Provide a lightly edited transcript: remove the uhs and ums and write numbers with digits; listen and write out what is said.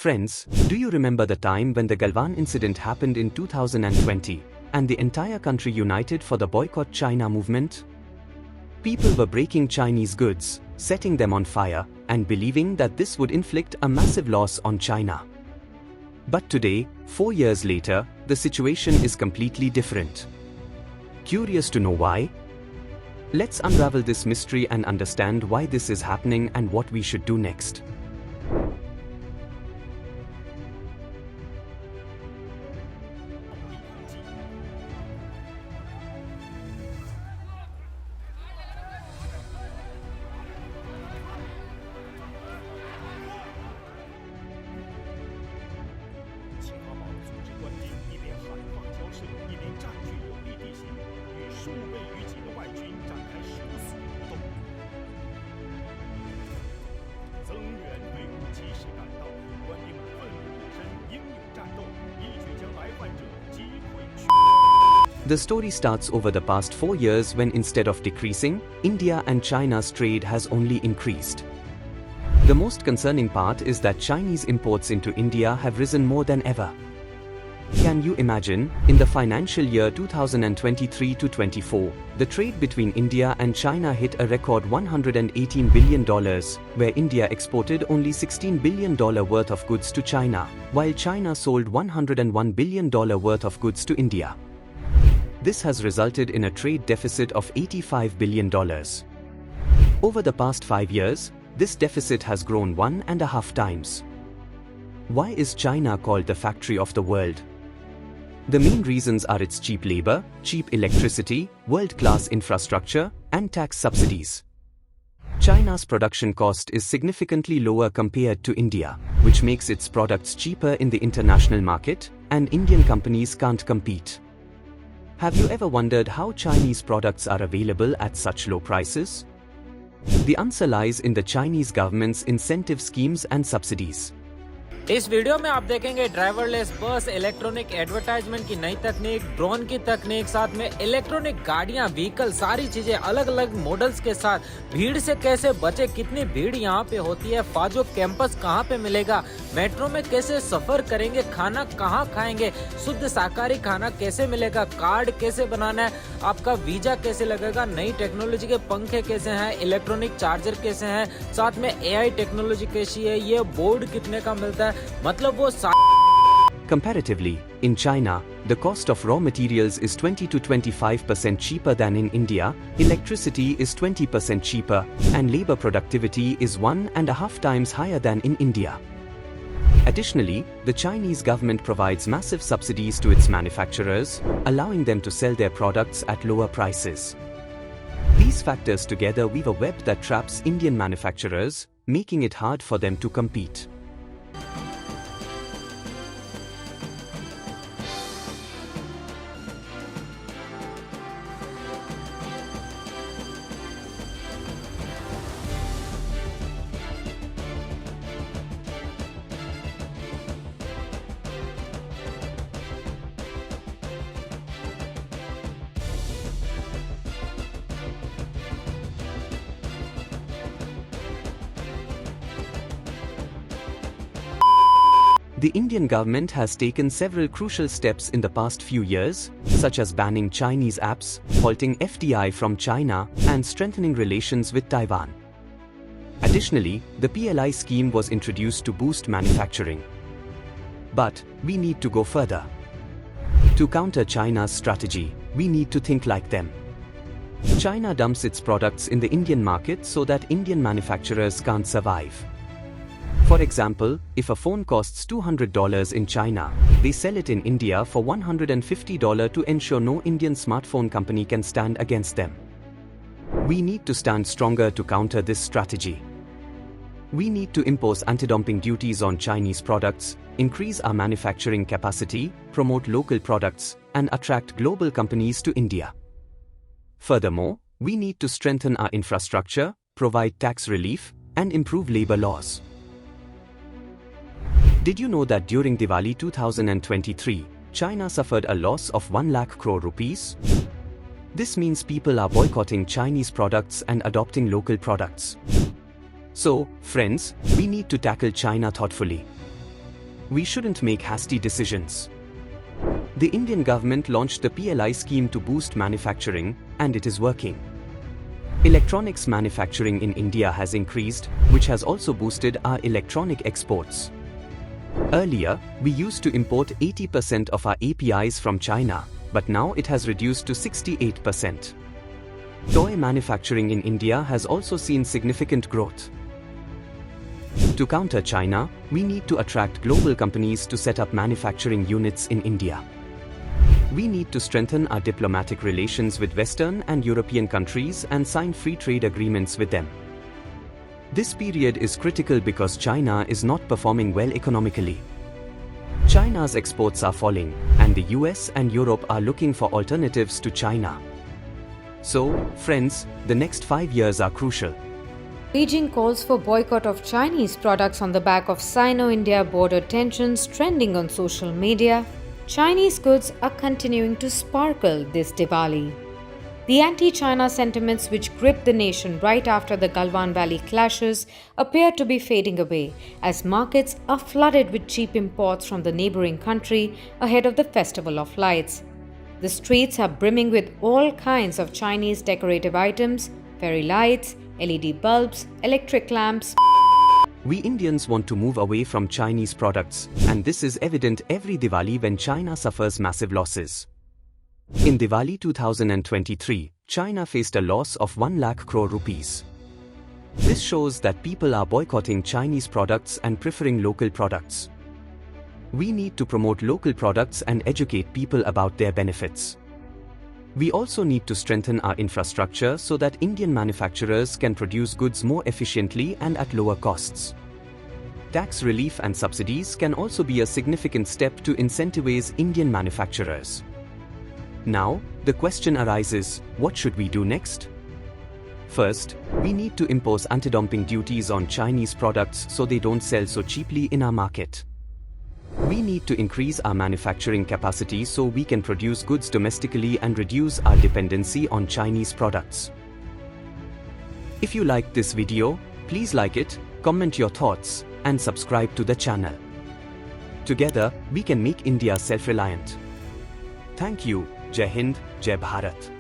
Friends, do you remember the time when the Galwan incident happened in 2020, and the entire country united for the Boycott China movement? People were breaking Chinese goods, setting them on fire, and believing that this would inflict a massive loss on China. But today, 4 years later, the situation is completely different. Curious to know why? Let's unravel this mystery and understand why this is happening and what we should do next. The story starts over the past 4 years when instead of decreasing, India and China's trade has only increased. The most concerning part is that Chinese imports into India have risen more than ever. Can you imagine, in the financial year 2023-24, the trade between India and China hit a record $118 billion, where India exported only $16 billion worth of goods to China, while China sold $101 billion worth of goods to India. This has resulted in a trade deficit of $85 billion. Over the past 5 years, this deficit has grown 1.5 times. Why is China called the factory of the world? The main reasons are its cheap labor, cheap electricity, world-class infrastructure, and tax subsidies. China's production cost is significantly lower compared to India, which makes its products cheaper in the international market, and Indian companies can't compete. Have you ever wondered how Chinese products are available at such low prices? The answer lies in the Chinese government's incentive schemes and subsidies. इस video में आप देखेंगे driverless बस, electronic advertisement की नई तकनीक, drone की तकनीक, साथ में इलेक्ट्रॉनिक गाड़ियां, व्हीकल, सारी चीजें अलग अलग मॉडल्स के साथ। भीड़ से कैसे बचे, कितनी भीड़ यहाँ पे होती है, फाजो कैंपस कहाँ पे मिलेगा, मेट्रो में कैसे सफर करेंगे, खाना कहाँ खाएंगे, शुद्ध शाकाहारी खाना कैसे मिलेगा, कार्ड कैसे बनाना है, आपका वीजा कैसे लगेगा, नई टेक्नोलॉजी के पंखे कैसे हैं, इलेक्ट्रॉनिक चार्जर कैसे हैं, साथ में AI टेक्नोलॉजी कैसी है, ये बोर्ड कितने का मिलता है, मतलब वो Comparatively, in China, the cost of raw materials is 20 to 25% cheaper than in India, electricity is 20% cheaper, and labor productivity is 1.5 times higher than in India. Additionally, the Chinese government provides massive subsidies to its manufacturers, allowing them to sell their products at lower prices. These factors together weave a web that traps Indian manufacturers, making it hard for them to compete. The Indian government has taken several crucial steps in the past few years, such as banning Chinese apps, halting FDI from China, and strengthening relations with Taiwan. Additionally, the PLI scheme was introduced to boost manufacturing. But we need to go further. To counter China's strategy, we need to think like them. China dumps its products in the Indian market so that Indian manufacturers can't survive. For example, if a phone costs $200 in China, they sell it in India for $150 to ensure no Indian smartphone company can stand against them. We need to stand stronger to counter this strategy. We need to impose anti-dumping duties on Chinese products, increase our manufacturing capacity, promote local products, and attract global companies to India. Furthermore, we need to strengthen our infrastructure, provide tax relief, and improve labor laws. Did you know that during Diwali 2023, China suffered a loss of 1 lakh crore rupees? This means people are boycotting Chinese products and adopting local products. So, friends, we need to tackle China thoughtfully. we shouldn't make hasty decisions. The Indian government launched the PLI scheme to boost manufacturing, and it is working. Electronics manufacturing in India has increased, which has also boosted our electronic exports. Earlier, we used to import 80% of our APIs from China, but now it has reduced to 68%. Toy manufacturing in India has also seen significant growth. To counter China, we need to attract global companies to set up manufacturing units in India. We need to strengthen our diplomatic relations with Western and European countries and sign free trade agreements with them. This period is critical because China is not performing well economically. China's exports are falling, and the US and Europe are looking for alternatives to China. So, friends, the next 5 years are crucial. Beijing calls for boycott of Chinese products on the back of Sino-India border tensions trending on social media. Chinese goods are continuing to sparkle this Diwali. The anti-China sentiments which gripped the nation right after the Galwan Valley clashes appear to be fading away as markets are flooded with cheap imports from the neighboring country ahead of the Festival of Lights. The streets are brimming with all kinds of Chinese decorative items, fairy lights, LED bulbs, electric lamps. We Indians want to move away from Chinese products, and this is evident every Diwali when China suffers massive losses. In Diwali 2023, China faced a loss of 1 lakh crore rupees. This shows that people are boycotting Chinese products and preferring local products. We need to promote local products and educate people about their benefits. We also need to strengthen our infrastructure so that Indian manufacturers can produce goods more efficiently and at lower costs. Tax relief and subsidies can also be a significant step to incentivize Indian manufacturers. Now, the question arises, what should we do next? First, we need to impose anti-dumping duties on Chinese products so they don't sell so cheaply in our market. We need to increase our manufacturing capacity so we can produce goods domestically and reduce our dependency on Chinese products. If you liked this video, please like it, comment your thoughts, and subscribe to the channel. Together, we can make India self-reliant. Thank you. Jai Hind, Jai Bharat.